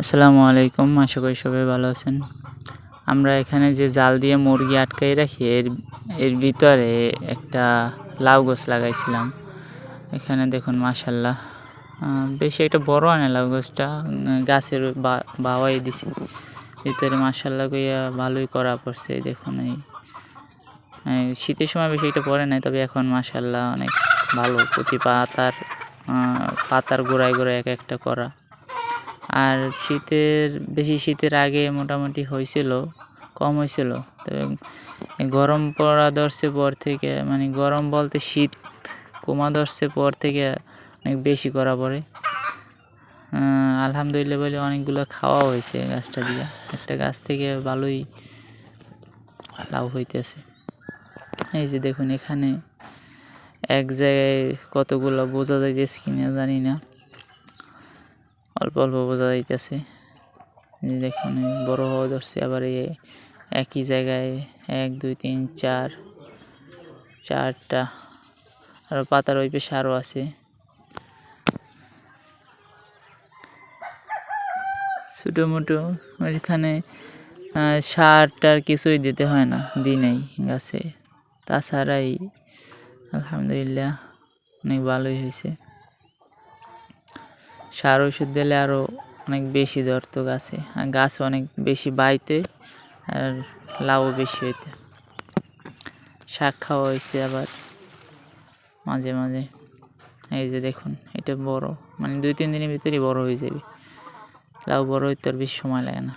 আসসালামু আলাইকুম, আশা করি সবাই ভালো আছেন। আমরা এখানে যে জাল দিয়ে মুরগি আটকাই রাখি এর ভিতরে একটা লাউ গাছ লাগাইছিলাম। এখানে দেখুন মাশাআল্লাহ বেশি একটা বড় হয় না লাউ গাছটা, গাছের বাওয়াই দিছি ভিতরে মাশাআল্লাহ কইয়া ভালোই করা পড়ছে। দেখুন এই শীতের সময় বেশি একটা পড়ে নাই, তবে এখন মাশাআল্লাহ অনেক ভালো। প্রতি পাতার গোড়ায় গোড়ায় এক একটা করা। আর শীতের আগে মোটামুটি হয়েছিল, কম হয়েছিল। তবে গরম পড়া ধরছে পর থেকে, মানে গরম বলতে শীত কমা ধরছে পর থেকে অনেক বেশি করা পড়ে। আলহামদুলিল্লাহ বলে অনেকগুলো খাওয়া হয়েছে গাছটা দিয়ে। একটা গাছ থেকে ভালোই লাভ হইতেছে। এই যে দেখুন এখানে এক জায়গায় কতগুলো বোঝা যাইতেছে কিনা জানি না, অল্প অল্প বোঝা যাইতেছে। দেখুন বড় হওয়া ধরছে। আবার একই জায়গায় 1 2 3 4 4টা আরও পাতার ওই পাশে আরও আছে। ছোটো মোটো এখানে সারটার কিছুই দিতে হয় না, দিই নাই গাছে। তাছাড়াই আলহামদুলিল্লাহ অনেক ভালোই হয়েছে। সার ওষুধ দিলে আরও অনেক বেশি ধরতো গাছে, আর গাছ অনেক বেশি বাইতে আর লাভও বেশি হইতে। শাক খাওয়া হয়েছে আবার মাঝে মাঝে। এই যে দেখুন এটা বড়, মানে 2 3 দিনের ভিতরেই বড় হয়ে যাবে। লাউ বড় হইতে আর বেশি সময় লাগে না।